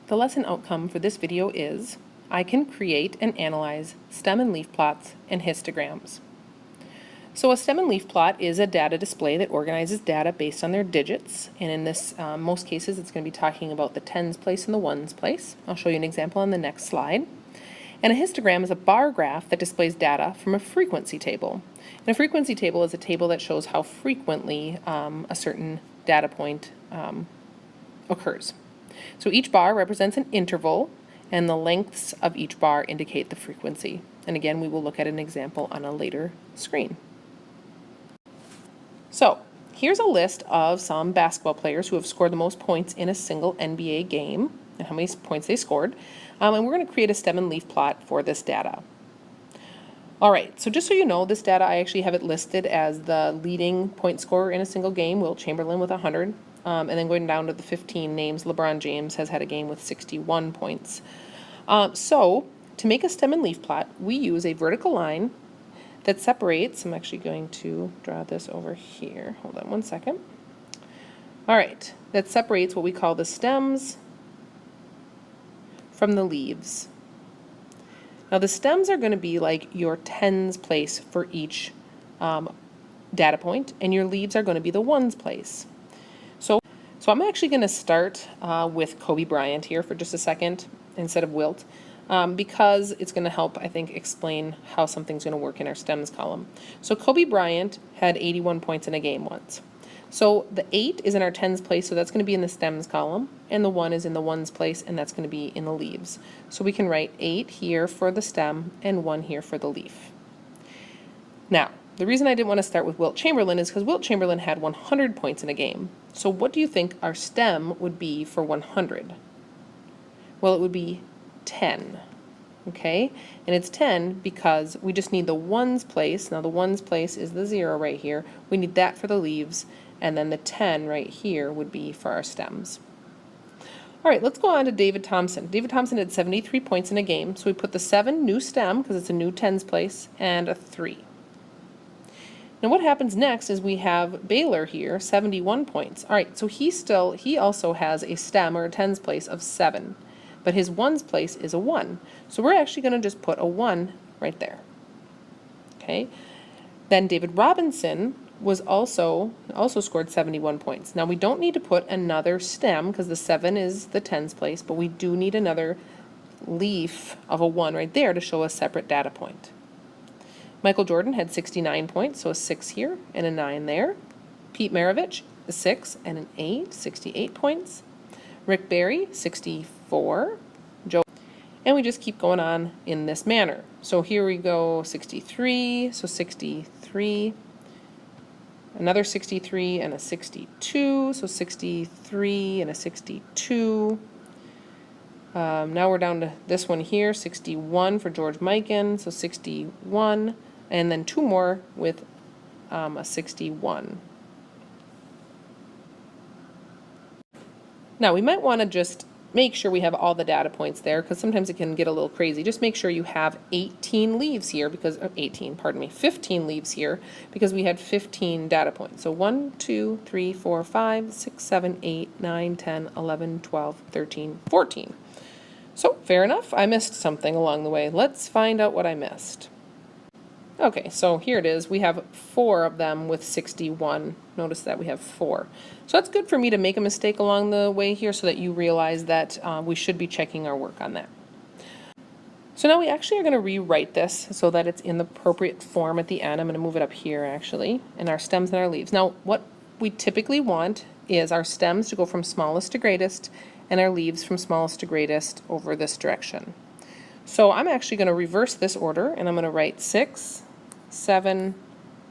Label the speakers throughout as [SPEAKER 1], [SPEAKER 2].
[SPEAKER 1] The lesson outcome for this video is I can create and analyze stem and leaf plots and histograms. So a stem and leaf plot is a data display that organizes data based on their digits, and in this most cases it's going to be talking about the tens place and the ones place. I'll show you an example on the next slide. And a histogram is a bar graph that displays data from a frequency table. And a frequency table is a table that shows how frequently a certain data point occurs. So each bar represents an interval, and the lengths of each bar indicate the frequency. And again, we will look at an example on a later screen. So here's a list of some basketball players who have scored the most points in a single NBA game and how many points they scored. And we're going to create a stem and leaf plot for this data. All right, so just so you know, this data, I actually have it listed as the leading point scorer in a single game, Wilt Chamberlain with 100. And then going down to the 15 names, LeBron James has had a game with 61 points. So to make a stem and leaf plot, we use a vertical line that separates. I'm actually going to draw this over here. Hold on one second. All right, that separates what we call the stems from the leaves. Now the stems are going to be like your tens place for each data point, and your leaves are going to be the ones place. So I'm actually going to start with Kobe Bryant here for just a second instead of Wilt, because it's going to help, I think, explain how something's going to work in our stems column. So Kobe Bryant had 81 points in a game once. So the 8 is in our tens place, so that's going to be in the stems column, and the 1 is in the ones place, and that's going to be in the leaves. So we can write 8 here for the stem and 1 here for the leaf. Now, the reason I didn't want to start with Wilt Chamberlain is because Wilt Chamberlain had 100 points in a game. So what do you think our stem would be for 100? Well, it would be 10. Okay? And it's 10 because we just need the ones place. Now the ones place is the 0 right here. We need that for the leaves, and then the 10 right here would be for our stems. All right, let's go on to David Thompson. David Thompson had 73 points in a game, so we put the 7 new stem because it's a new tens place, and a 3. Now what happens next is we have Baylor here, 71 points. All right, so he also has a stem or a tens place of 7, but his ones place is a 1. So we're actually going to just put a 1 right there. Okay. Then David Robinson was also scored 71 points. Now we don't need to put another stem because the 7 is the tens place, but we do need another leaf of a 1 right there to show a separate data point. Michael Jordan had 69 points, so a 6 here and a 9 there. Pete Maravich, a 6 and an 8, 68 points. Rick Barry, 64. And we just keep going on in this manner. So here we go, 63, so 63. Another 63 and a 62, so 63 and a 62. Now we're down to this one here, 61 for George Mikan, so 61. And then 2 more with a 61. Now we might want to just make sure we have all the data points there, because sometimes it can get a little crazy. Just make sure you have 15 leaves here because we had 15 data points. So 1, 2, 3, 4, 5, 6, 7, 8, 9, 10, 11, 12, 13, 14. So fair enough, I missed something along the way. Let's find out what I missed. Okay, so here it is. We have 4 of them with 61. Notice that we have 4. So that's good for me to make a mistake along the way here so that you realize that we should be checking our work on that. So now we actually are going to rewrite this so that it's in the appropriate form at the end. I'm going to move it up here actually, and our stems and our leaves. Now what we typically want is our stems to go from smallest to greatest and our leaves from smallest to greatest over this direction. So I'm actually going to reverse this order, and I'm going to write 6, 7,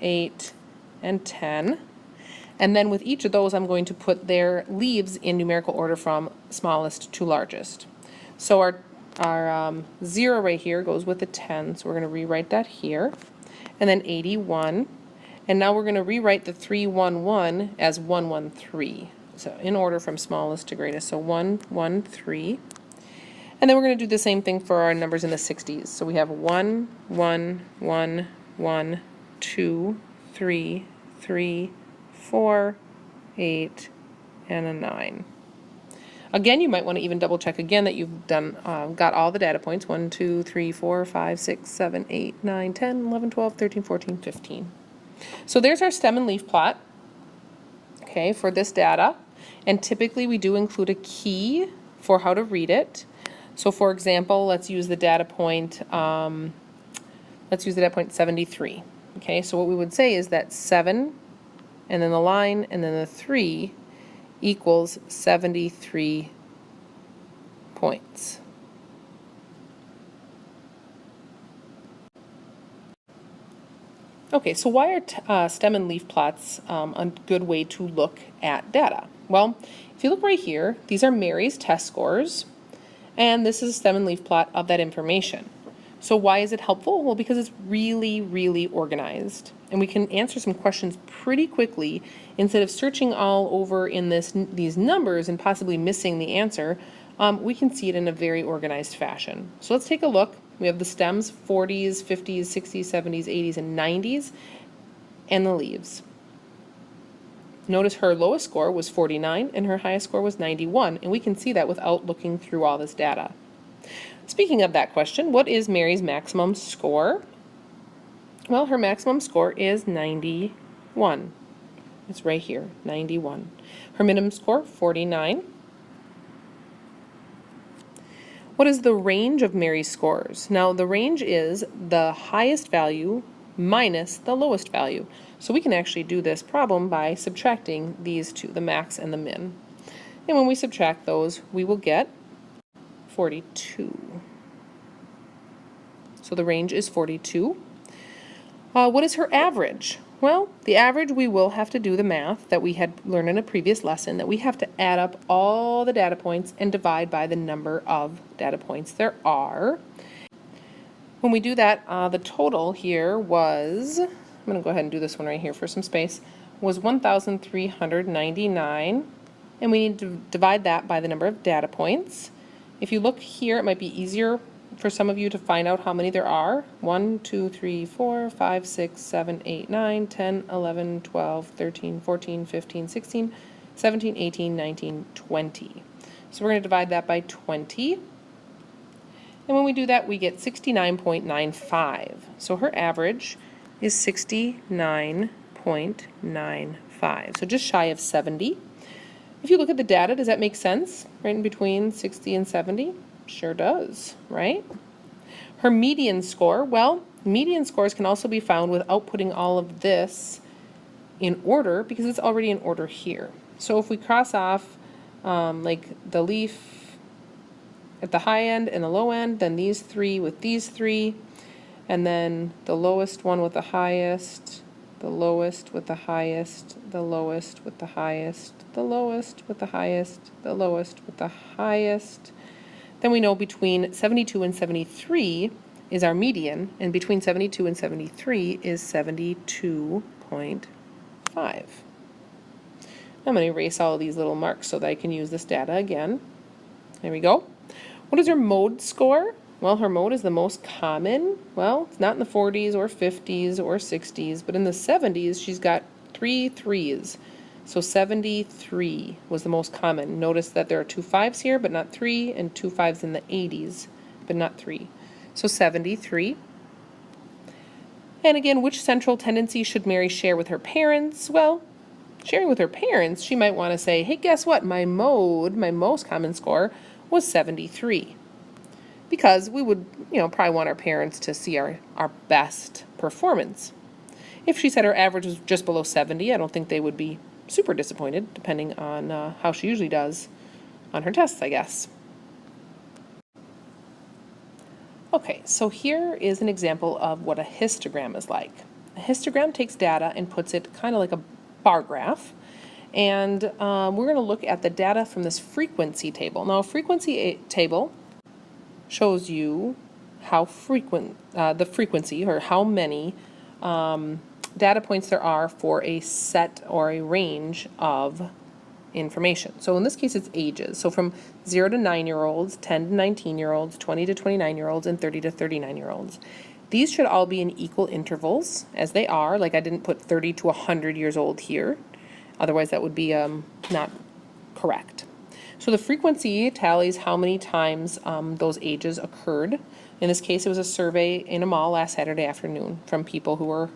[SPEAKER 1] 8, and 10. And then with each of those, I'm going to put their leaves in numerical order from smallest to largest. So our 0 right here goes with the 10, so we're going to rewrite that here. And then 81. And now we're going to rewrite the 311 as 113. So in order from smallest to greatest. So 113. And then we're going to do the same thing for our numbers in the 60s. So we have 1, 1, 1, 1, 2, 3, 3, 4, 8, and a 9. Again, you might want to even double check again that you've done got all the data points, 1, 2, 3, 4, 5, 6, 7, 8, 9, 10, 11, 12, 13, 14, 15. So there's our stem and leaf plot, okay, for this data. And typically we do include a key for how to read it. So for example, let's use the data point 73. Okay, so what we would say is that 7 and then the line and then the 3 equals 73 points. Okay, so why are stem and leaf plots a good way to look at data? Well, if you look right here, these are Mary's test scores, and this is a stem and leaf plot of that information. So why is it helpful? Well, because it's really, really organized, and we can answer some questions pretty quickly instead of searching all over in these numbers and possibly missing the answer. We can see it in a very organized fashion. So let's take a look. We have the stems, 40s, 50s, 60s, 70s, 80s, and 90s, and the leaves. Notice her lowest score was 49 and her highest score was 91, and we can see that without looking through all this data. Speaking of that question, what is Mary's maximum score? Well, her maximum score is 91. It's right here, 91. Her minimum score, 49. What is the range of Mary's scores? Now, the range is the highest value minus the lowest value. So we can actually do this problem by subtracting these two, the max and the min. And when we subtract those, we will get 42. So the range is 42. What is her average? Well, the average, we will have to do the math that we had learned in a previous lesson, that we have to add up all the data points and divide by the number of data points there are. When we do that, the total here was, I'm going to go ahead and do this one right here for some space, was 1,399, and we need to divide that by the number of data points. If you look here, it might be easier for some of you to find out how many there are. 1, 2, 3, 4, 5, 6, 7, 8, 9, 10, 11, 12, 13, 14, 15, 16, 17, 18, 19, 20. So we're going to divide that by 20. And when we do that, we get 69.95. So her average is 69.95. So just shy of 70. If you look at the data, does that make sense? Right in between 60 and 70? Sure does, right? Her median score, well, median scores can also be found without putting all of this in order because it's already in order here. So if we cross off like the leaf at the high end and the low end, then these three with these three, and then the lowest one with the highest, the lowest with the highest, the lowest with the highest, the lowest with the highest, the lowest with the highest. Then we know between 72 and 73 is our median, and between 72 and 73 is 72.5. I'm going to erase all of these little marks so that I can use this data again. There we go. What is her mode score? Well, her mode is the most common. Well, it's not in the 40s or 50s or 60s, but in the 70s she's got 3 3s. So 73 was the most common. Notice that there are 2 5s here, but not 3, and 2 5s in the 80s, but not 3. So 73. And again, which central tendency should Mary share with her parents? Well, sharing with her parents, she might want to say, hey, guess what? My mode, my most common score, was 73. Because we would, probably want our parents to see our best performance. If she said her average was just below 70, I don't think they would be super disappointed, depending on how she usually does on her tests, I guess. Okay, so here is an example of what a histogram is like. A histogram takes data and puts it kind of like a bar graph, and we're going to look at the data from this frequency table. Now, a frequency table shows you how frequent the frequency, or how many data points there are for a set or a range of information. So in this case, it's ages. So from 0 to 9-year-olds, 10 to 19-year-olds, 20 to 29-year-olds, and 30 to 39-year-olds. These should all be in equal intervals, as they are. Like, I didn't put 30 to 100 years old here. Otherwise, that would be not correct. So the frequency tallies how many times those ages occurred. In this case, it was a survey in a mall last Saturday afternoon from people who were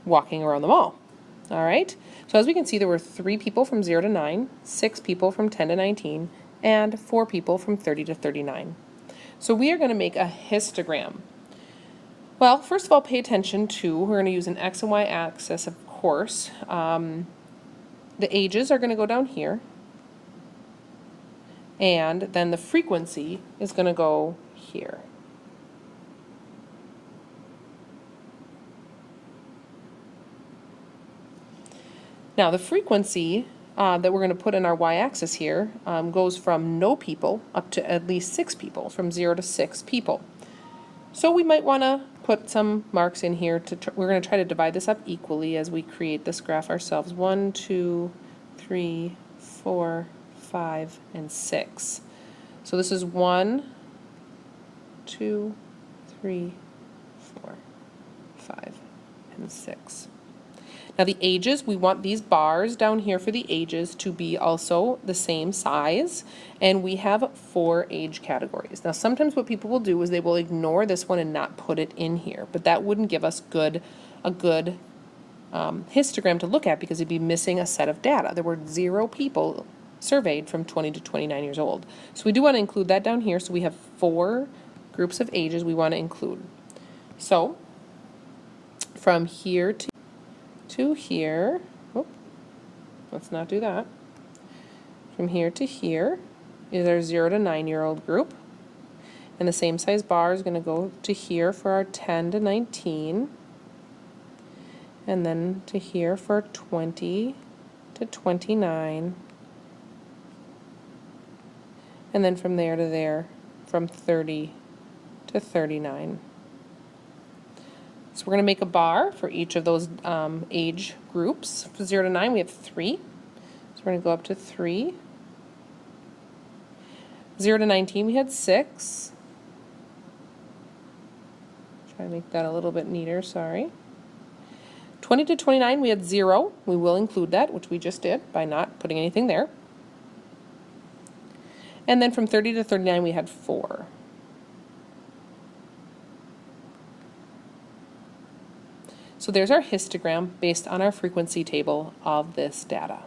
[SPEAKER 1] walking around the mall. All right, so as we can see, there were 3 people from 0 to 9, 6 people from 10 to 19, and 4 people from 30 to 39. So we are going to make a histogram. Well, first of all, pay attention to, we're going to use an X and Y axis, of course. The ages are going to go down here, and then the frequency is going to go here. Now the frequency that we're going to put in our y-axis here goes from no people up to at least 6 people, from 0 to 6 people. So we might want to put some marks in here. We're going to try to divide this up equally as we create this graph ourselves. 1, 2, 3, 4, 5, and 6. So this is 1, 2, 3, 4, 5, and 6. Now the ages, we want these bars down here for the ages to be also the same size, and we have 4 age categories. Now sometimes what people will do is they will ignore this one and not put it in here, but that wouldn't give us a good histogram to look at because it'd be missing a set of data. There were 0 people surveyed from 20 to 29 years old. So we do want to include that down here, so we have 4 groups of ages we want to include. So from here to here, oh, let's not do that. From here to here is our 0 to 9-year-old group. And the same size bar is going to go to here for our 10 to 19. And then to here for 20 to 29. And then from there to there, from 30 to 39. So we're going to make a bar for each of those age groups. For 0 to 9, we have 3. So we're going to go up to 3. 0 to 19, we had 6. Try to make that a little bit neater, sorry. 20 to 29, we had 0. We will include that, which we just did by not putting anything there. And then from 30 to 39, we had 4. So there's our histogram based on our frequency table of this data.